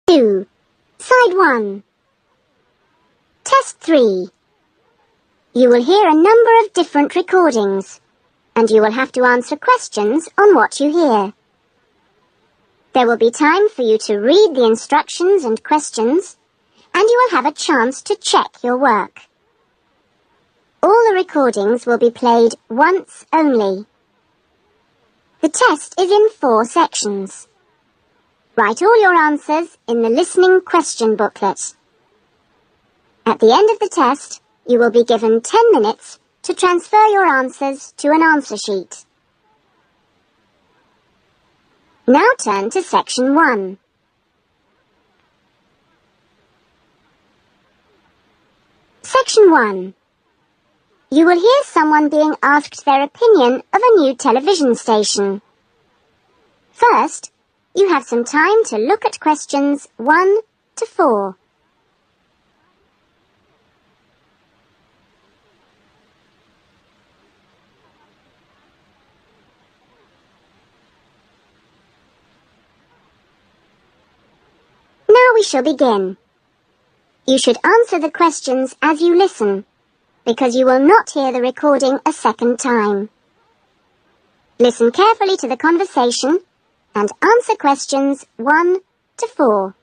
2. Side 1. Test 3. You will hear a number of different recordings, and you will have to answer questions on what you hear. There will be time for you to read the instructions and questions, and you will have a chance to check your work. All the recordings will be played once only. The test is in 4 sections. Write all your answers in the listening question booklet. At the end of the test, you will be given 10 minutes to transfer your answers to an answer sheet. Now turn to section 1. Section 1. You will hear someone being asked their opinion of a new television station. First, you have some time to look at questions 1 to 4. Now we shall begin. You should answer the questions as you listen, because you will not hear the recording a second time. Listen carefully to the conversation and answer questions 1 to 4.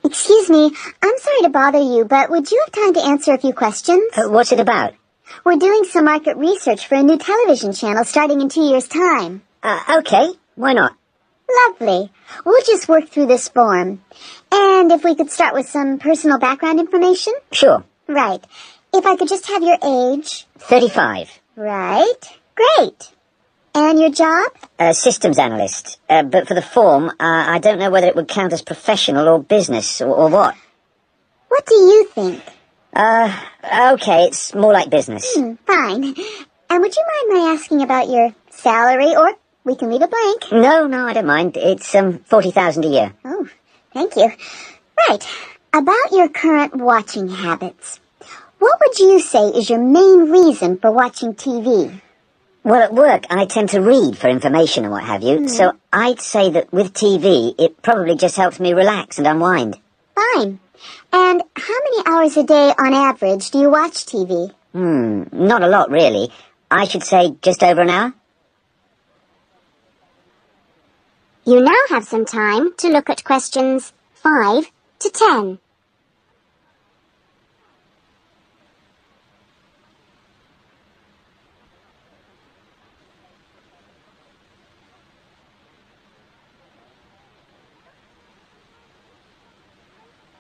Excuse me, I'm sorry to bother you, but would you have time to answer a few questions? What's it about? We're doing some market research for a new television channel starting in 2 years' time. Okay, why not? Lovely. We'll just work through this form. And if we could start with some personal background information? Sure. Right. If I could just have your age? 35. Right. Great. And your job? Systems analyst. But for the form, I don't know whether it would count as professional or business or what. What do you think? Okay, it's more like business. Fine. And would you mind my asking about your salary, or we can leave it blank? No, I don't mind. It's 40,000 a year. Oh, thank you. Right. About your current watching habits. What would you say is your main reason for watching TV? Well, at work, I tend to read for information and what have you, so I'd say that with TV, it probably just helps me relax and unwind. Fine. And how many hours a day, on average, do you watch TV? Not a lot, really. I should say just over an hour. You now have some time to look at questions 5 to 10.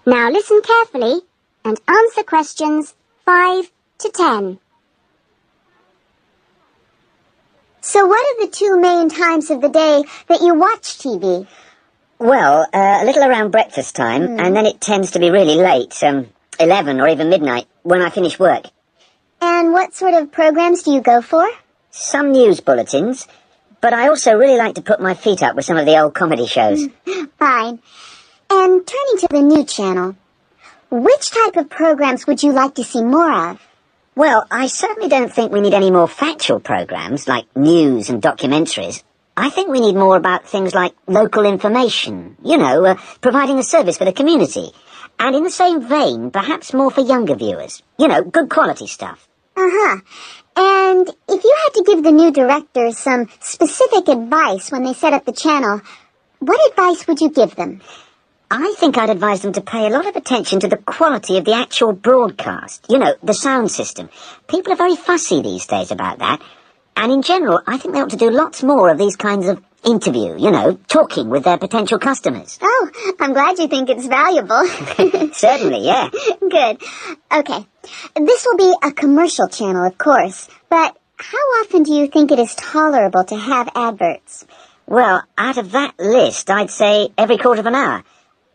Now listen carefully and answer questions 5 to 10. So what are the 2 main times of the day that you watch TV? Well, a little around breakfast time, and then it tends to be really late, 11 or even midnight, when I finish work. And what sort of programs do you go for? Some news bulletins, but I also really like to put my feet up with some of the old comedy shows. Fine. And turning to the new channel, which type of programs would you like to see more of? Well, I certainly don't think we need any more factual programs like news and documentaries. I think we need more about things like local information, providing a service for the community. And in the same vein, perhaps more for younger viewers. Good quality stuff. Uh-huh. And if you had to give the new directors some specific advice when they set up the channel, what advice would you give them? I think I'd advise them to pay a lot of attention to the quality of the actual broadcast. The sound system. People are very fussy these days about that. And in general, I think they ought to do lots more of these kinds of interview, talking with their potential customers. Oh, I'm glad you think it's valuable. Certainly, yeah. Good. Okay. This will be a commercial channel, of course. But how often do you think it is tolerable to have adverts? Well, out of that list, I'd say every quarter of an hour.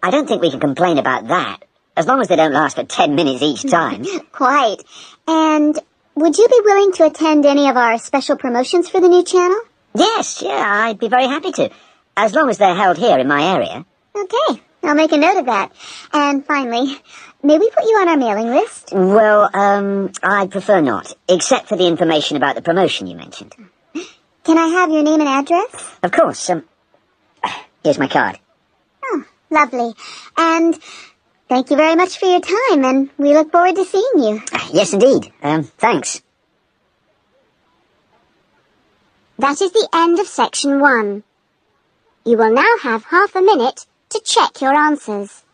I don't think we can complain about that, as long as they don't last for 10 minutes each time. Quite. And would you be willing to attend any of our special promotions for the new channel? Yes, I'd be very happy to, as long as they're held here in my area. Okay, I'll make a note of that. And finally, may we put you on our mailing list? Well, I'd prefer not, except for the information about the promotion you mentioned. Can I have your name and address? Of course. Here's my card. Oh, lovely. And thank you very much for your time, and we look forward to seeing you. Yes, indeed. Thanks. That is the end of section 1. You will now have half a minute to check your answers.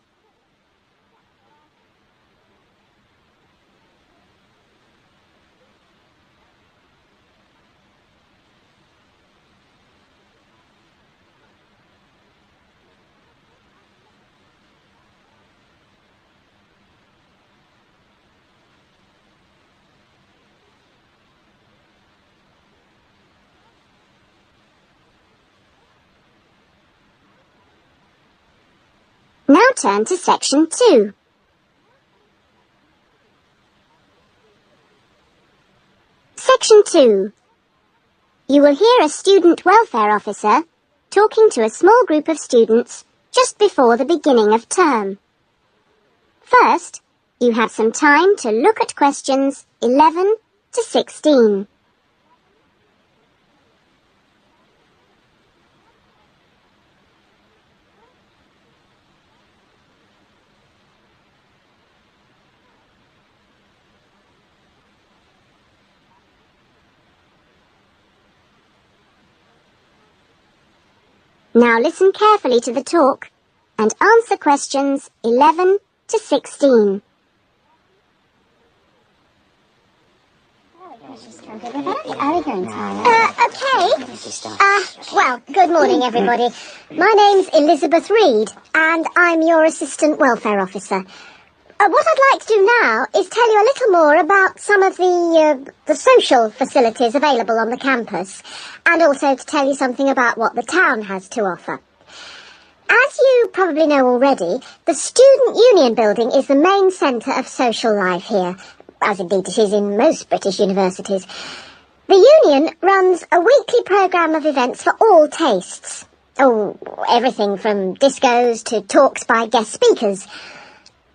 Now turn to section 2. Section 2. You will hear a student welfare officer talking to a small group of students just before the beginning of term. First, you have some time to look at questions 11 to 16. Now listen carefully to the talk and answer questions 11 to 16. Well, good morning, everybody. My name's Elizabeth Reed, and I'm your Assistant Welfare Officer. What I'd like to do now is tell you a little more about some of the social facilities available on the campus, and also to tell you something about what the town has to offer. As you probably know already, the Student Union Building is the main centre of social life here, as indeed it is in most British universities. The Union runs a weekly programme of events for all tastes. Oh, everything from discos to talks by guest speakers.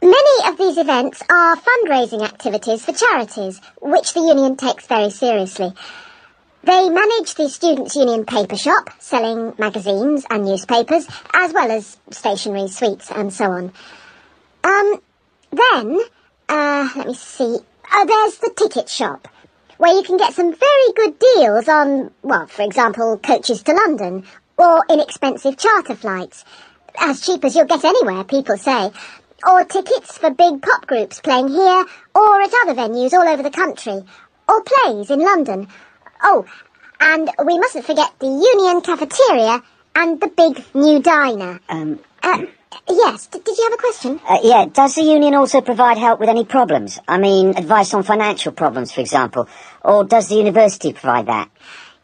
Many of these events are fundraising activities for charities, which the Union takes very seriously. They manage the Students' Union paper shop, selling magazines and newspapers, as well as stationery, sweets and so on. Let me see. There's the ticket shop, where you can get some very good deals on, well, for example, coaches to London, or inexpensive charter flights. As cheap as you'll get anywhere, people say. Or tickets for big pop groups playing here or at other venues all over the country. Or plays in London. Oh, and we mustn't forget the Union cafeteria and the big new diner. Yes, did you have a question? Yeah, does the Union also provide help with any problems? I mean, advice on financial problems, for example. Or does the university provide that?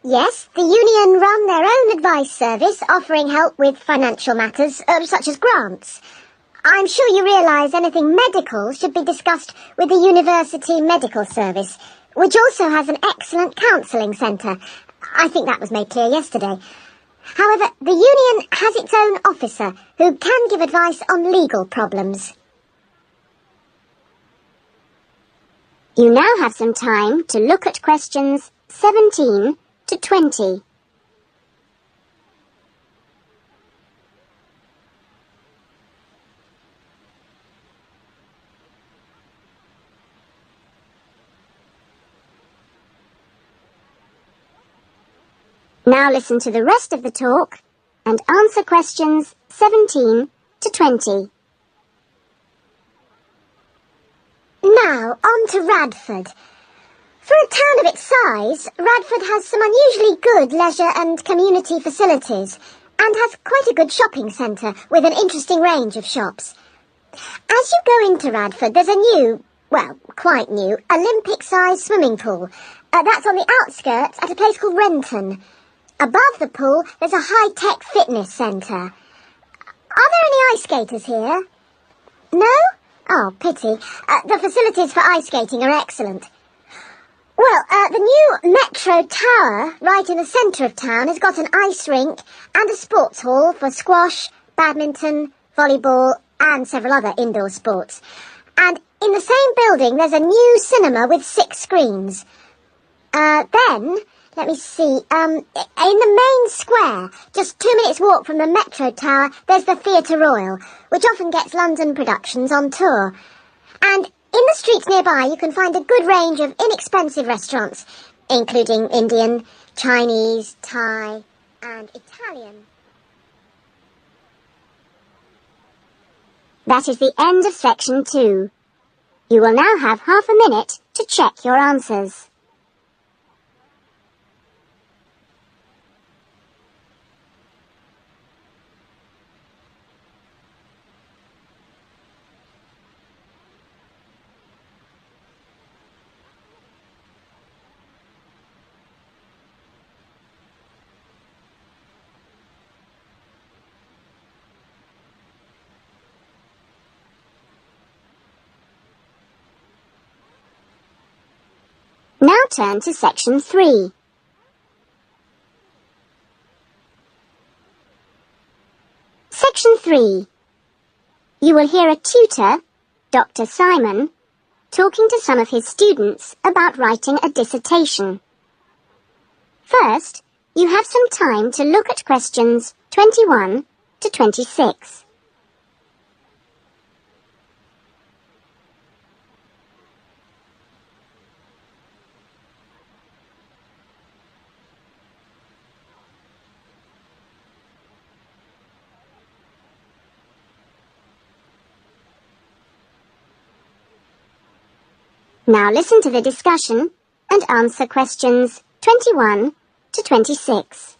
Yes, the Union run their own advice service, offering help with financial matters, such as grants. I'm sure you realise anything medical should be discussed with the University Medical Service, which also has an excellent counselling centre. I think that was made clear yesterday. However, the Union has its own officer who can give advice on legal problems. You now have some time to look at questions 17 to 20. Now listen to the rest of the talk and answer questions 17 to 20. Now, on to Radford. For a town of its size, Radford has some unusually good leisure and community facilities, and has quite a good shopping centre with an interesting range of shops. As you go into Radford, there's a new, well, quite new, Olympic-sized swimming pool. That's on the outskirts at a place called Renton. Above the pool, there's a high-tech fitness centre. Are there any ice skaters here? No? Oh, pity. The facilities for ice skating are excellent. Well, the new Metro Tower, right in the centre of town, has got an ice rink and a sports hall for squash, badminton, volleyball and several other indoor sports. And in the same building, there's a new cinema with 6 screens. Then, Let me see. In the main square, just 2 minutes walk from the Metro Tower, there's the Theatre Royal, which often gets London productions on tour. And in the streets nearby, you can find a good range of inexpensive restaurants, including Indian, Chinese, Thai, and Italian. That is the end of section 2. You will now have half a minute to check your answers. Now turn to section 3. Section 3. You will hear a tutor, Dr. Simon, talking to some of his students about writing a dissertation. First, you have some time to look at questions 21 to 26. Now listen to the discussion and answer questions 21 to 26.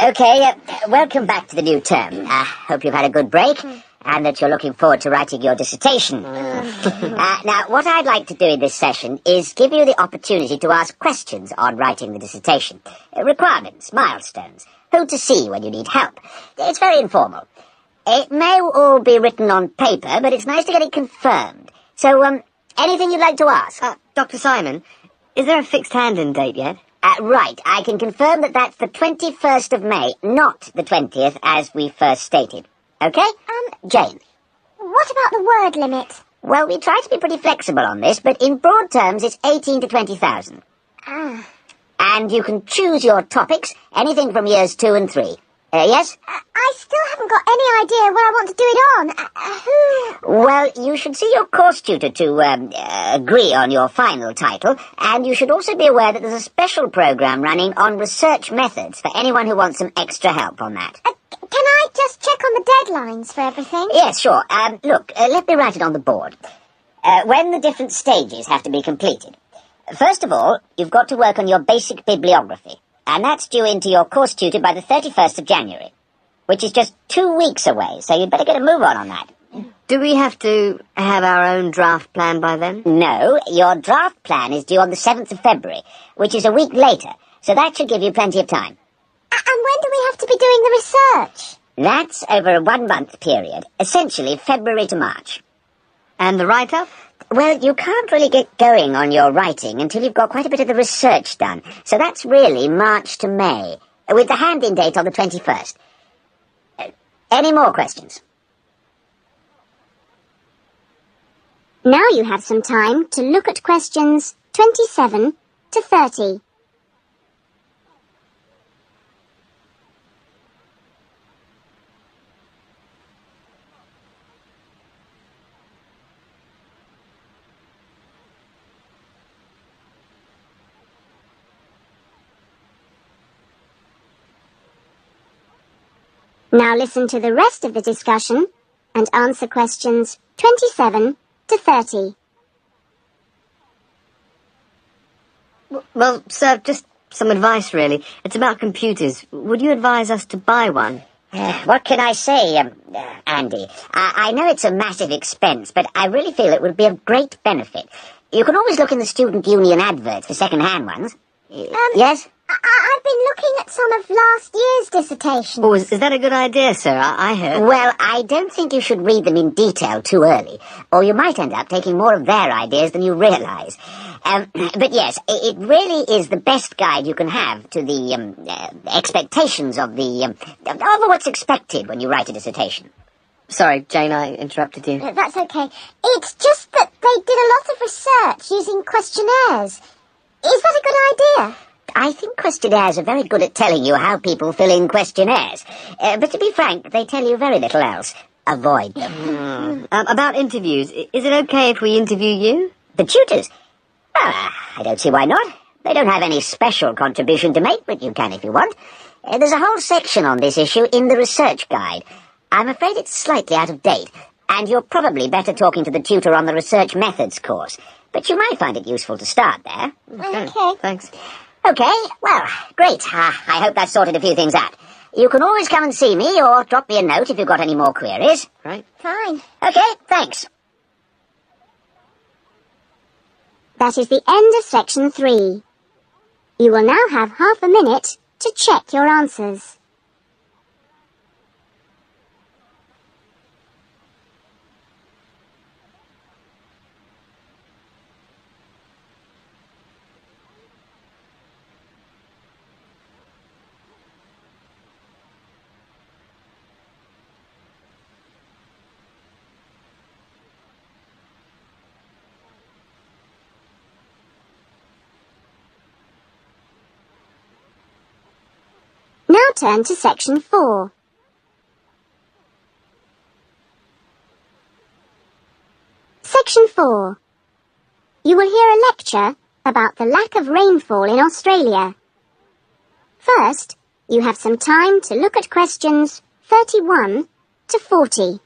Okay, welcome back to the new term. Hope you've had a good break and that you're looking forward to writing your dissertation. Now, what I'd like to do in this session is give you the opportunity to ask questions on writing the dissertation. Requirements, milestones, who to see when you need help. It's very informal. It may all be written on paper, but it's nice to get it confirmed. So, anything you'd like to ask? Dr. Simon, is there a fixed hand-in date yet? Right, I can confirm that that's the 21st of May, not the 20th, as we first stated. Okay? Jane. What about the word limit? Well, we try to be pretty flexible on this, but in broad terms, it's 18 to 20,000. And you can choose your topics, anything from years 2 and 3. Yes? I still haven't got any idea what I want to do it on. Who? Well, you should see your course tutor to agree on your final title, and you should also be aware that there's a special program running on research methods for anyone who wants some extra help on that. Can I just check on the deadlines for everything? Yes, sure. Look, let me write it on the board. When the different stages have to be completed. First of all, you've got to work on your basic bibliography. And that's due into your course tutor by the 31st of January, which is just 2 weeks away, so you'd better get a move on that. Do we have to have our own draft plan by then? No, your draft plan is due on the 7th of February, which is a week later, so that should give you plenty of time. And when do we have to be doing the research? That's over a 1-month period, essentially February to March. And the write-up? Well, you can't really get going on your writing until you've got quite a bit of the research done. So that's really March to May, with the hand-in date on the 21st. Any more questions? Now you have some time to look at questions 27 to 30. Now listen to the rest of the discussion and answer questions 27 to 30. Well, sir, just some advice, really. It's about computers. Would you advise us to buy one? What can I say, Andy? I know it's a massive expense, but I really feel it would be of great benefit. You can always look in the student union adverts for second-hand ones. Yes? I've been looking at some of last year's dissertations. Oh, is that a good idea, sir? I heard. Well, I don't think you should read them in detail too early, or you might end up taking more of their ideas than you realise. But yes, it really is the best guide you can have to the expectations of what's expected when you write a dissertation. Sorry, Jane, I interrupted you. That's okay. It's just that They did a lot of research using questionnaires. Is that a good idea? I think questionnaires are very good at telling you how people fill in questionnaires. But to be frank, they tell you very little else. Avoid them. About interviews, is it okay if we interview you? The tutors? I don't see why not. They don't have any special contribution to make, but you can if you want. There's a whole section on this issue in the research guide. I'm afraid it's slightly out of date, and you're probably better talking to the tutor on the research methods course. But you might find it useful to start there. Okay. Thanks. Okay, well, great. I hope that sorted a few things out. You can always come and see me or drop me a note if you've got any more queries. Right. Fine. Okay, thanks. That is the end of section 3. You will now have half a minute to check your answers. Now turn to section 4. Section 4. You will hear a lecture about the lack of rainfall in Australia. First, you have some time to look at questions 31 to 40.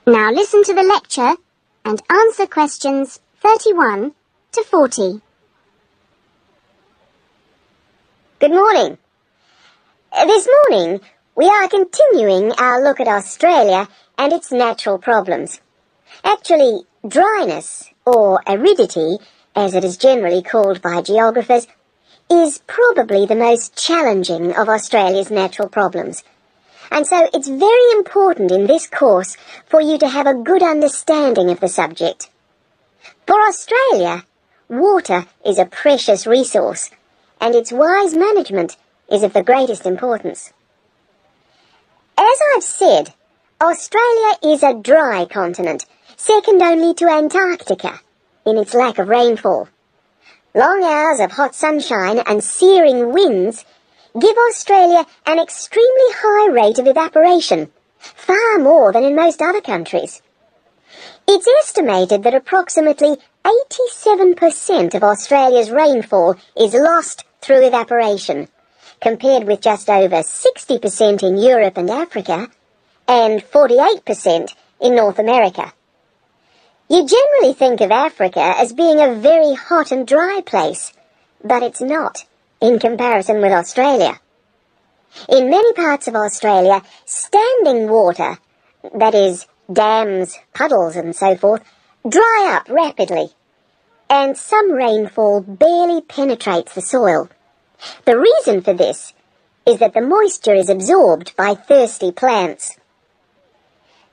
Now listen to the lecture and answer questions 31 to 40. Good morning. This morning, we are continuing our look at Australia and its natural problems. Actually, dryness, or aridity, as it is generally called by geographers, is probably the most challenging of Australia's natural problems. And so it's very important in this course for you to have a good understanding of the subject. For Australia, water is a precious resource, and its wise management is of the greatest importance. As I've said, Australia is a dry continent, second only to Antarctica in its lack of rainfall. Long hours of hot sunshine and searing winds give Australia an extremely high rate of evaporation, far more than in most other countries. It's estimated that approximately 87% of Australia's rainfall is lost through evaporation, compared with just over 60% in Europe and Africa, and 48% in North America. You generally think of Africa as being a very hot and dry place, but it's not in comparison with Australia. In many parts of Australia, standing water, that is, dams, puddles and so forth, dry up rapidly, and some rainfall barely penetrates the soil. The reason for this is that the moisture is absorbed by thirsty plants.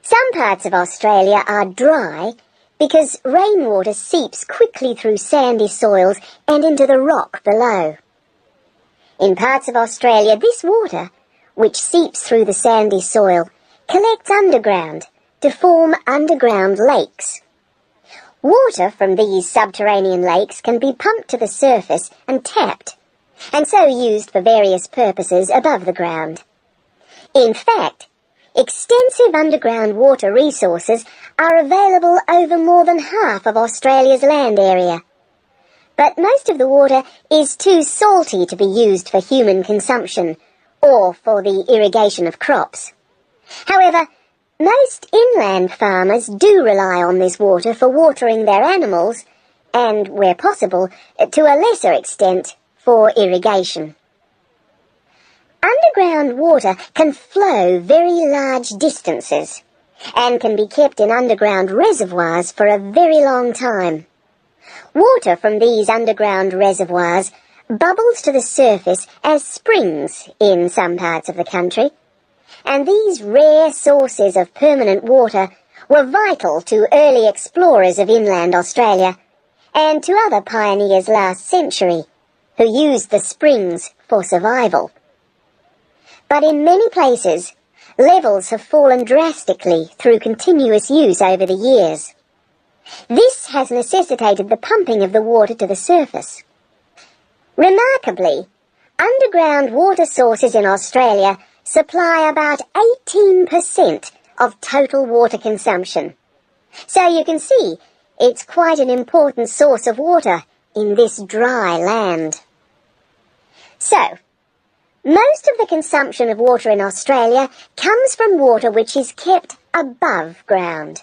Some parts of Australia are dry because rainwater seeps quickly through sandy soils and into the rock below. In parts of Australia, this water, which seeps through the sandy soil, collects underground to form underground lakes. Water from these subterranean lakes can be pumped to the surface and tapped, and so used for various purposes above the ground. In fact, extensive underground water resources are available over more than half of Australia's land area. But most of the water is too salty to be used for human consumption or for the irrigation of crops. However, most inland farmers do rely on this water for watering their animals and, where possible, to a lesser extent, for irrigation. Underground water can flow very large distances, and can be kept in underground reservoirs for a very long time. Water from these underground reservoirs bubbles to the surface as springs in some parts of the country, and these rare sources of permanent water were vital to early explorers of inland Australia and to other pioneers last century who used the springs for survival. But in many places, levels have fallen drastically through continuous use over the years. This has necessitated the pumping of the water to the surface. Remarkably, underground water sources in Australia supply about 18% of total water consumption. So you can see, it's quite an important source of water in this dry land. So, most of the consumption of water in Australia comes from water which is kept above ground.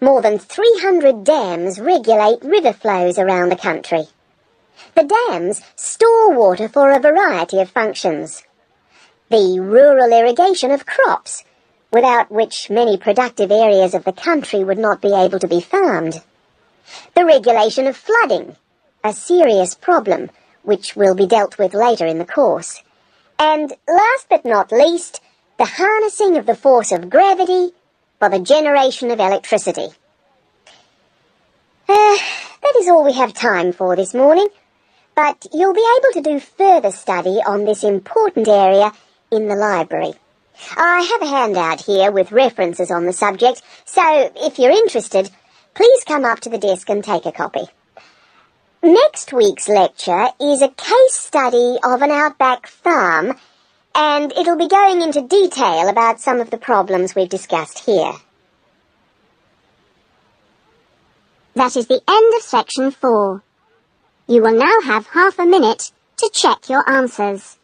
More than 300 dams regulate river flows around the country. The dams store water for a variety of functions. The rural irrigation of crops, without which many productive areas of the country would not be able to be farmed. The regulation of flooding, a serious problem which will be dealt with later in the course. And last but not least, the harnessing of the force of gravity for the generation of electricity. That is all we have time for this morning, but you'll be able to do further study on this important area in the library. I have a handout here with references on the subject, so if you're interested, please come up to the desk and take a copy. Next week's lecture is a case study of an outback farm, and it'll be going into detail about some of the problems we've discussed here. That is the end of section 4. You will now have half a minute to check your answers.